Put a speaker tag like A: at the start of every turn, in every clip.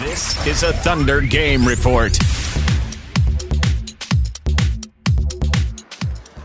A: This is a Thunder Game Report.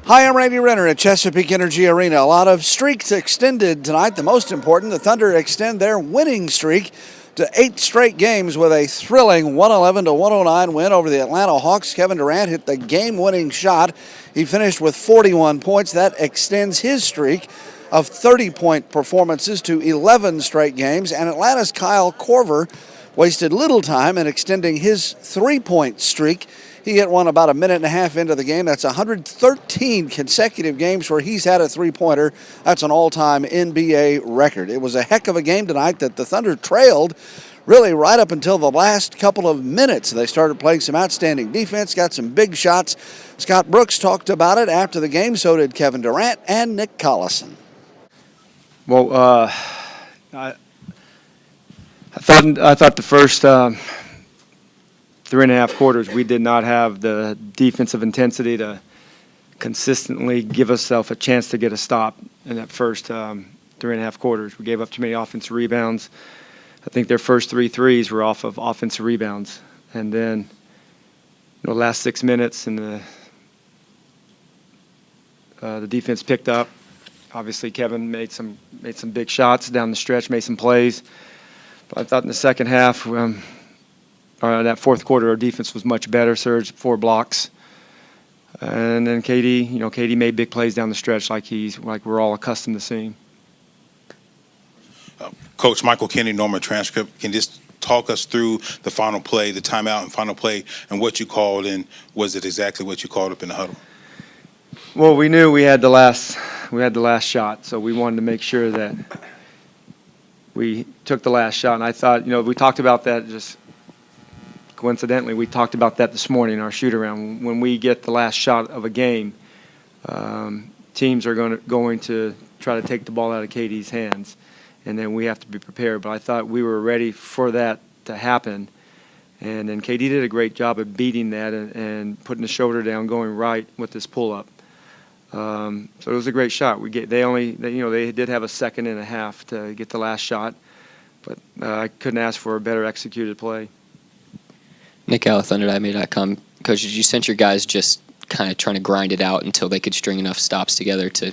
B: Hi, I'm Randy Renner at Chesapeake Energy Arena. A lot of streaks extended tonight. The most important, the Thunder extend their winning streak to 8 straight games with a thrilling 111-109 win over the Atlanta Hawks. Kevin Durant hit the game-winning shot. He finished with 41 points. That extends his streak of 30-point performances to 11 straight games. And Atlanta's Kyle Korver wasted little time in extending his 3-point streak. He hit one about a minute and a half into the game. That's 113 consecutive games where he's had a three-pointer. That's an all-time NBA record. It was a heck of a game tonight that the Thunder trailed really right up until the last couple of minutes. They started playing some outstanding defense, got some big shots. Scott Brooks talked about it after the game. So did Kevin Durant and Nick Collison.
C: Well, I thought the first 3.5 quarters, we did not have the defensive intensity to consistently give ourselves a chance to get a stop in that first 3.5 quarters. We gave up too many offensive rebounds. I think their first 3 threes were off of offensive rebounds. And then, the last 6 minutes and the defense picked up. Obviously, Kevin made some big shots down the stretch, made some plays. But I thought in the second half, that fourth quarter, our defense was much better. Surged 4 blocks, and then KD made big plays down the stretch like we're all accustomed to seeing.
D: Coach Michael Kennedy, Norman Transcript, can just talk us through the final play, the timeout and final play, and what you called, and was it exactly what you called up in the huddle?
C: Well, we knew we had the last shot, so we wanted to make sure that we took the last shot. And I thought, we talked about that just coincidentally. We talked about that this morning in our shoot-around. When we get the last shot of a game, teams are going to try to take the ball out of KD's hands, and then we have to be prepared. But I thought we were ready for that to happen. And then KD did a great job of beating that and putting the shoulder down, going right with this pull-up. So it was a great shot. They did have a second and a half to get the last shot, but I couldn't ask for a better executed play.
E: Nick Al, ThunderDive.com. Coach, did you sense your guys just kind of trying to grind it out until they could string enough stops together to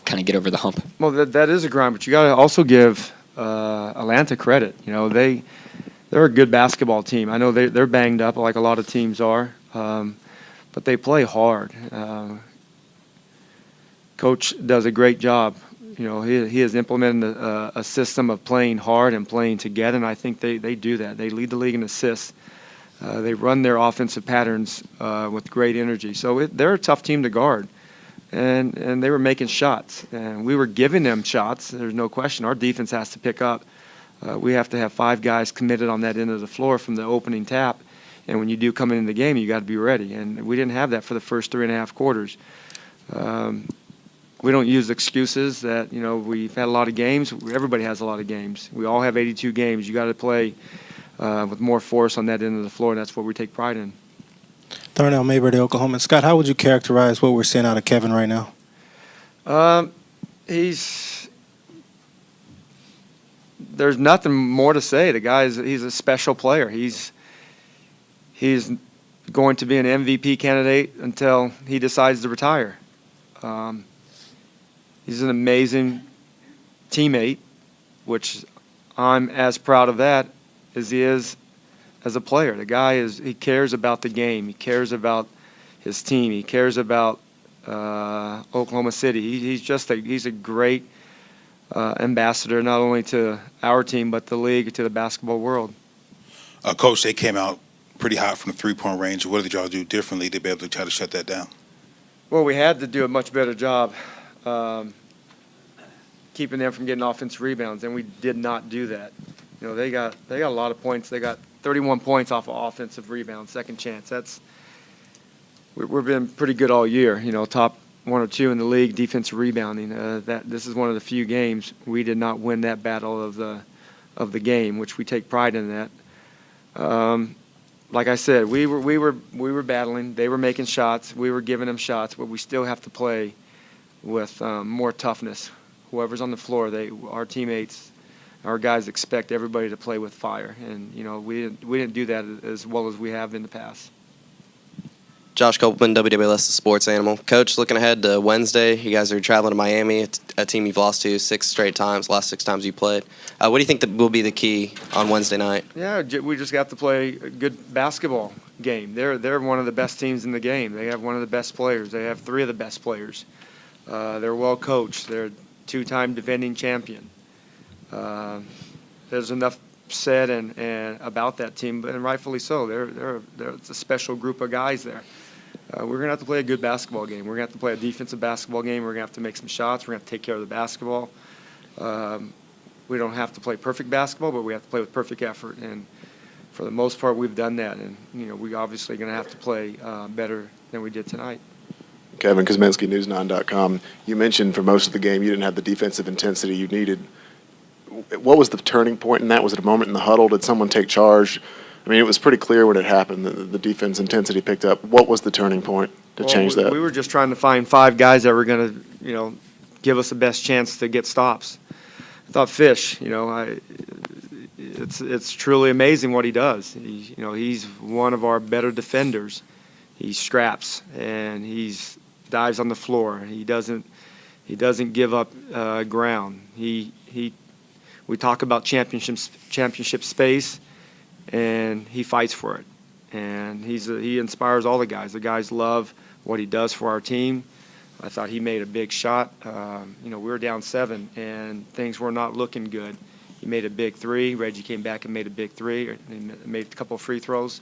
E: kind of get over the hump?
C: Well, that is a grind, but you got to also give Atlanta credit. They're a good basketball team. I know they're banged up like a lot of teams are, but they play hard. Coach does a great job. He has implemented a system of playing hard and playing together, and I think they do that. They lead the league in assists. They run their offensive patterns with great energy. So they're a tough team to guard, and they were making shots, and we were giving them shots. There's no question. Our defense has to pick up. We have to have 5 guys committed on that end of the floor from the opening tap, and when you do come into the game, you got to be ready. And we didn't have that for the first 3.5 quarters. We don't use excuses that, we've had a lot of games. Everybody has a lot of games. We all have 82 games. You got to play with more force on that end of the floor, and that's what we take pride in.
F: Darnell Mayberry, Oklahoma. Scott, how would you characterize what we're seeing out of Kevin right now?
C: There's nothing more to say. The guy he's a special player. He's going to be an MVP candidate until he decides to retire. He's an amazing teammate, which I'm as proud of that as he is as a player. The guy he cares about the game. He cares about his team. He cares about Oklahoma City. He's a great ambassador, not only to our team but the league, to the basketball world.
D: Coach, they came out pretty hot from the three-point range. What did y'all do differently to be able to try to shut that down?
C: Well, we had to do a much better job keeping them from getting offensive rebounds, and we did not do that. They got a lot of points. They got 31 points off of offensive rebounds, second chance. We've been pretty good all year. Top 1 or 2 in the league defensive rebounding. This is one of the few games we did not win that battle of the game, which we take pride in that. Like I said, we were battling. They were making shots. We were giving them shots, but we still have to play with more toughness. Whoever's on the floor, our teammates our guys expect everybody to play with fire, and we didn't do that as well as we have in the past.
G: Josh Kopelman, WWLS Sports Animal. Coach, looking ahead to Wednesday, you guys are traveling to Miami, a team you've lost to 6 straight times, last 6 times you played. What do you think that will be the key on Wednesday night?
C: Yeah, we just got to play a good basketball game. They're one of the best teams in the game. They have one of the best players. They have 3 of the best players. They're well coached. They're a 2-time defending champion. There's enough said and about that team, and rightfully so. They're a special group of guys there. We're going to have to play a good basketball game. We're going to have to play a defensive basketball game. We're going to have to make some shots. We're going to have to take care of the basketball. We don't have to play perfect basketball, but we have to play with perfect effort. And for the most part, we've done that. And, we obviously going to have to play better than we did tonight.
H: Kevin Kosminski, News9.com. You mentioned for most of the game you didn't have the defensive intensity you needed. What was the turning point in that? Was it a moment in the huddle? Did someone take charge? I mean, it was pretty clear when it happened that the defense intensity picked up. What was the turning point to change that?
C: We were just trying to find 5 guys that were going to, give us the best chance to get stops. I thought Fish, it's truly amazing what he does. He's one of our better defenders. He straps and he's dives on the floor. He doesn't give up ground. We talk about championship space, and he fights for it. And he inspires all the guys. The guys love what he does for our team. I thought he made a big shot. We were down 7, and things were not looking good. He made a big 3. Reggie came back and made a big 3. He made a couple of free throws.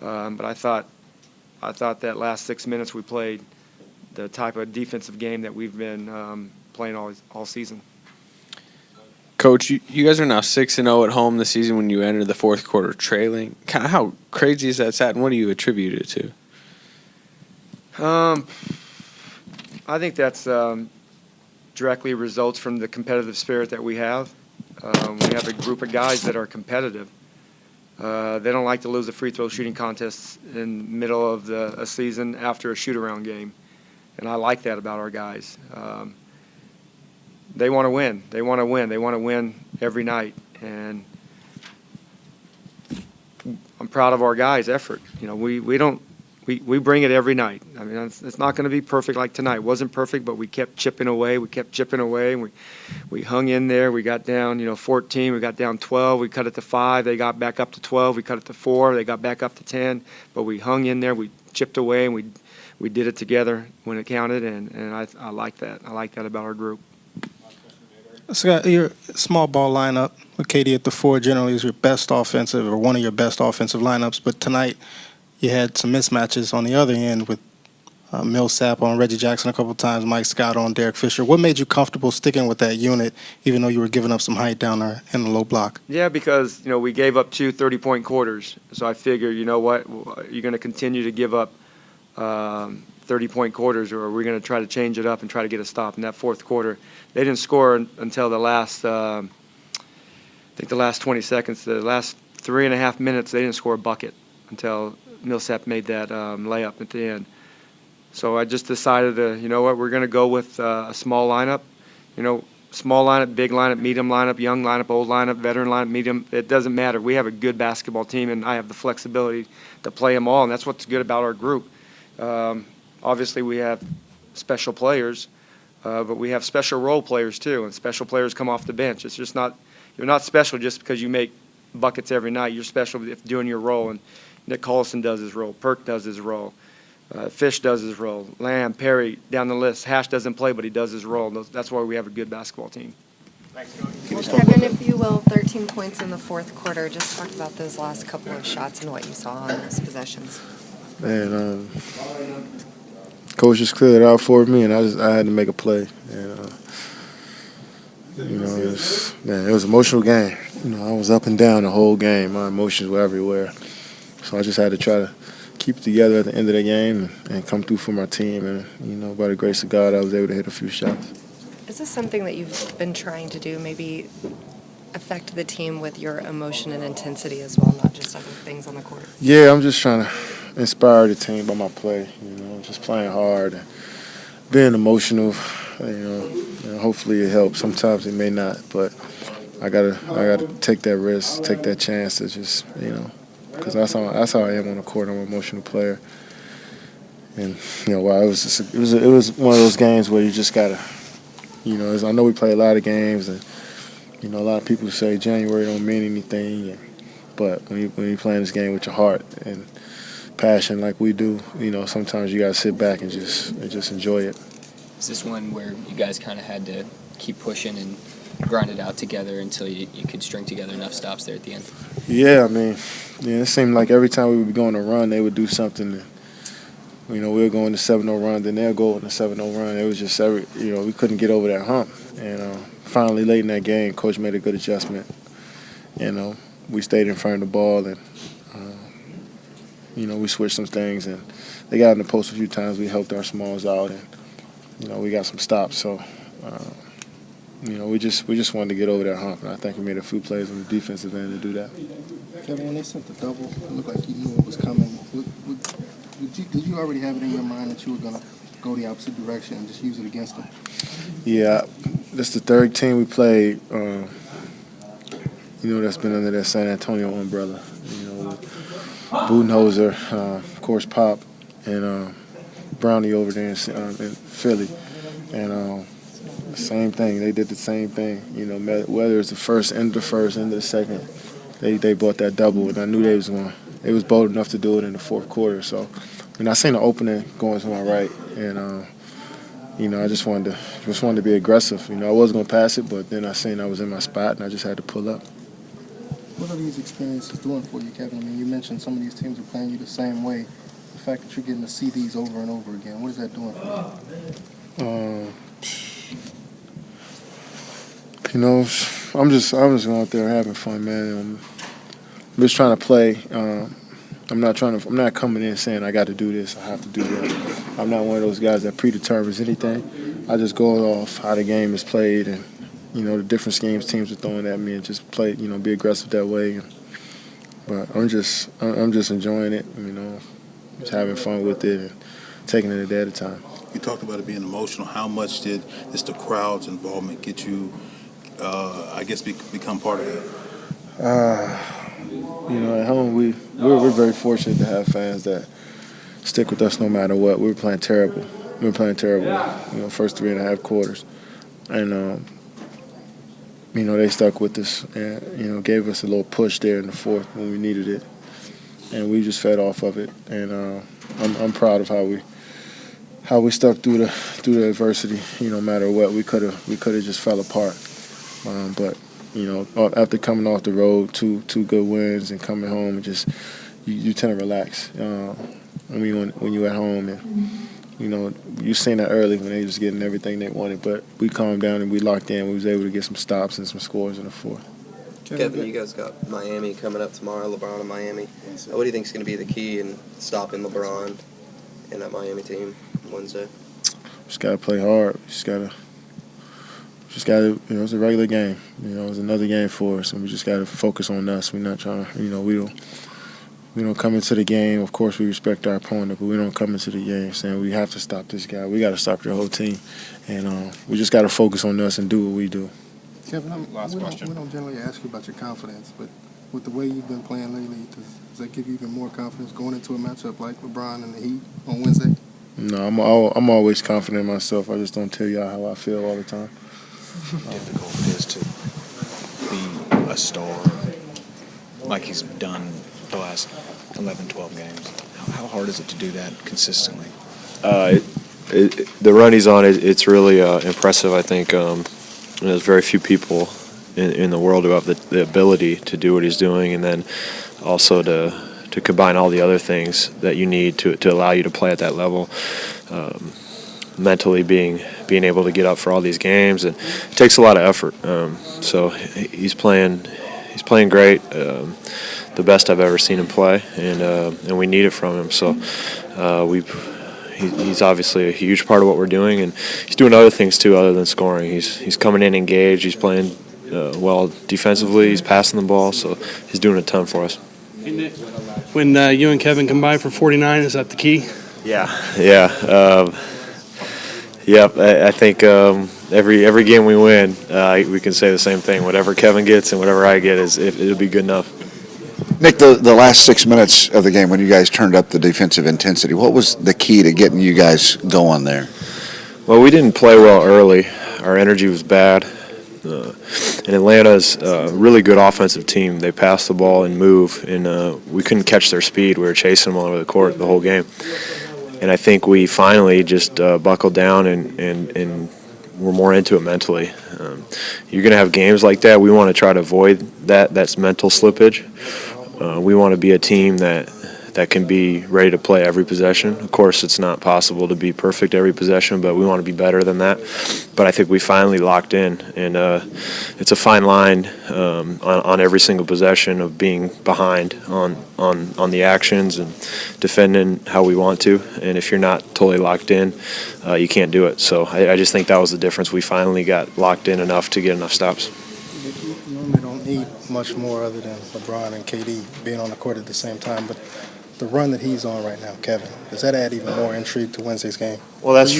C: But I thought that last 6 minutes we played the type of defensive game that we've been playing all season.
I: Coach, you guys are now 6-0 at home this season when you enter the fourth quarter trailing. Kind of how crazy is that stat, and what do you attribute it to?
C: I think that's directly results from the competitive spirit that we have. We have a group of guys that are competitive. They don't like to lose the free throw shooting contests in the middle of a season after a shoot-around game, and I like that about our guys. They want to win. They want to win. They want to win every night, and I'm proud of our guys' effort. We bring it every night. I mean, it's not going to be perfect like tonight. It wasn't perfect, but we kept chipping away. And we hung in there. We got down, 14. We got down 12. We cut it to 5. They got back up to 12. We cut it to 4. They got back up to 10. But we hung in there. We chipped away, and we did it together when it counted, and I like that. I like that about our group.
F: Scott, your small ball lineup with KD at the 4 generally is your best offensive or one of your best offensive lineups, but tonight you had some mismatches on the other end with Millsap on Reggie Jackson a couple of times, Mike Scott on Derek Fisher. What made you comfortable sticking with that unit even though you were giving up some height down there in the low block?
C: Yeah, because, we gave up 2 30-point quarters. So I figured, what, you're going to continue to give up 30-point quarters, or we're going to try to change it up and try to get a stop. In that fourth quarter, they didn't score until the last, I think the last 20 seconds. The last 3.5 minutes, they didn't score a bucket until Millsap made that layup at the end. So I just decided to, we're going to go with a small lineup. Small lineup, big lineup, medium lineup, young lineup, old lineup, veteran lineup, medium. It doesn't matter. We have a good basketball team, and I have the flexibility to play them all, and that's what's good about our group. Obviously, we have special players, but we have special role players too, and special players come off the bench. It's just you're not special just because you make buckets every night. You're special if doing your role, and Nick Collison does his role. Perk does his role. Fish does his role. Lamb, Perry, down the list. Hash doesn't play, but he does his role. That's why we have a good basketball team.
J: Kevin, if you will, 13 points in the fourth quarter. Just talk about those last couple of shots and what you saw on those possessions.
K: Man, coach just cleared it out for me, and I had to make a play. And it was an emotional game. I was up and down the whole game. My emotions were everywhere. So I just had to try to keep it together at the end of the game and come through for my team. And by the grace of God, I was able to hit a few shots.
J: Is this something that you've been trying to do? Maybe affect the team with your emotion and intensity as well, not just other things on the court?
K: Yeah, I'm just trying to inspire the team by my play, just playing hard and being emotional, hopefully it helps. Sometimes it may not, but I gotta take that risk, take that chance to just, because that's how I am on the court. I'm an emotional player, and while it was one of those games where you just gotta, I know we play a lot of games, and a lot of people say January don't mean anything, but when you playing this game with your heart and passion like we do, sometimes you gotta sit back and just enjoy it.
E: Is this one where you guys kind of had to keep pushing and grind it out together until you could string together enough stops there at the end?
K: Yeah, it seemed like every time we would go on a run, they would do something. We would go on the 7-0 run, then they'll go on the 7-0 run. It was just we couldn't get over that hump. And finally, late in that game, coach made a good adjustment. We stayed in front of the ball, and we switched some things, and they got in the post a few times. We helped our smalls out, and we got some stops. So. We just wanted to get over that hump, and I think we made a few plays on the defensive end to do that.
F: Kevin, when they sent the double, it looked like you knew it was coming. Did you already have it in your mind that you were going to go the opposite direction and just use it against them?
K: Yeah, this is the third team we played, that's been under that San Antonio umbrella. With Budenholzer, of course, Pop, and Brownie over there in Philly. And same thing. They did the same thing. Whether it's the first, end of the first, end of the second, they bought that double, and I knew they was bold enough to do it in the fourth quarter. So, I seen the opening going to my right, and I just wanted to be aggressive. I was going to pass it, but then I seen I was in my spot, and I just had to pull up.
F: What are these experiences doing for you, Kevin? You mentioned some of these teams are playing you the same way. The fact that you're getting to see these over and over again, what is that doing for you? I'm just going out there having fun, man. I'm just trying to play. I'm not coming in saying I got to do this, I have to do that. I'm not one of those guys that predetermines anything. I just go off how the game is played and the different schemes teams are throwing at me, and just play. Be aggressive that way. But I'm just enjoying it. Just having fun with it and taking it a day at a time.
D: You talked about it being emotional. How much did the crowd's involvement get you? Become part of that?
K: At home we're very fortunate to have fans that stick with us no matter what. We were playing terrible. First 3.5 quarters, and they stuck with us and gave us a little push there in the fourth when we needed it, and we just fed off of it. And I'm proud of how we stuck through the adversity. No matter what, we could have just fell apart. But after coming off the road, two good wins, and coming home, you tend to relax. When you're at home, and you seen that early when they was getting everything they wanted. But we calmed down and we locked in. We was able to get some stops and some scores in the fourth.
G: Kevin, you guys got Miami coming up tomorrow. LeBron in Miami. What do you think is going to be the key in stopping LeBron and that Miami team Wednesday?
K: Just gotta play hard. Just gotta. It's a regular game. It's another game for us, and we just gotta focus on us. We're not trying to. We don't come into the game. Of course, we respect our opponent, but we don't come into the game saying we have to stop this guy. We got to stop the whole team, and we just got to focus on us and do what we do.
F: Kevin, we don't generally ask you about your confidence, but with the way you've been playing lately, does that give you even more confidence going into a matchup like LeBron and the Heat on Wednesday?
K: No, I'm always confident in myself. I just don't tell y'all how I feel all the time.
L: Difficult it is to be a star like he's done the last 11, 12 games. How hard is it to do that consistently?
M: The run he's on, it's really impressive, I think. There's very few people in the world who have the ability to do what he's doing, and then also to combine all the other things that you need to allow you to play at that level. Mentally being able to get up for all these games, and it takes a lot of effort. So he's playing great, the best I've ever seen him play, and we need it from him. So he's obviously a huge part of what we're doing, and he's doing other things too other than scoring. He's coming in engaged. He's playing well defensively. He's passing the ball, so he's doing a ton for us.
N: When you and Kevin combine for 49, is that the key?
M: Yeah. Yep, I think every game we win, we can say the same thing. Whatever Kevin gets and whatever I get, it'll be good enough.
B: Nick, the last 6 minutes of the game when you guys turned up the defensive intensity, what was the key to getting you guys going there?
M: Well, we didn't play well early. Our energy was bad. And Atlanta's a really good offensive team. They pass the ball and move, and we couldn't catch their speed. We were chasing them all over the court the whole game. And I think we finally just buckled down and we're more into it mentally. You're going to have games like that. We want to try to avoid that's mental slippage. We want to be a team that can be ready to play every possession. Of course, it's not possible to be perfect every possession, but we want to be better than that. But I think we finally locked in, and it's a fine line on every single possession of being behind on the actions and defending how we want to. And if you're not totally locked in, you can't do it. So I just think that was the difference. We finally got locked in enough to get enough stops.
F: You normally don't need much more other than LeBron and KD being on the court at the same time, but the run that he's on right now, Kevin, does that add even more intrigue to Wednesday's game?
M: Well, that's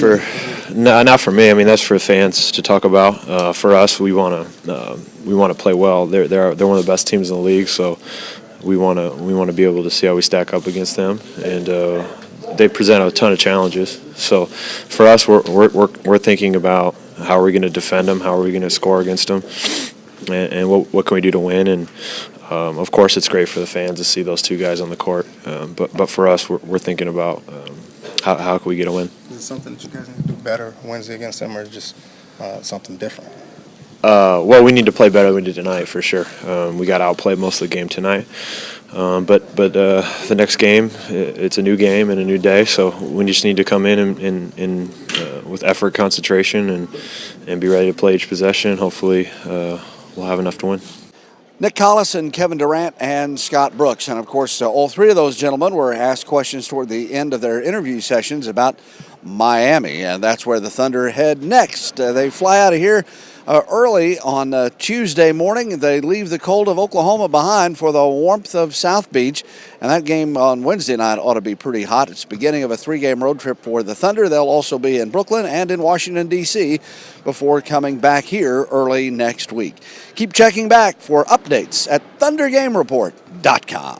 M: not for me. I mean, that's for fans to talk about. For us, we want to play well. They're one of the best teams in the league, so we want to be able to see how we stack up against them, and they present a ton of challenges. So for us, we're thinking about how are we going to defend them, how are we going to score against them, and what can we do to win. And of course, it's great for the fans to see those two guys on the court. But for us, we're thinking about how can we get a win.
F: Is it something that you guys need to do better Wednesday against them, or just something different?
M: Well, we need to play better than we did tonight, for sure. We got outplayed most of the game tonight. But the next game, it's a new game and a new day, so we just need to come in and with effort, concentration, and be ready to play each possession. Hopefully, we'll have enough to win.
B: Nick Collison, Kevin Durant, and Scott Brooks. And, of course, all three of those gentlemen were asked questions toward the end of their interview sessions about Miami, and that's where the Thunder head next. They fly out of here early on Tuesday morning. They leave the cold of Oklahoma behind for the warmth of South Beach, and that game on Wednesday night ought to be pretty hot. It's the beginning of a 3-game road trip for the Thunder. They'll also be in Brooklyn and in Washington, D.C. before coming back here early next week. Keep checking back for updates at ThunderGameReport.com.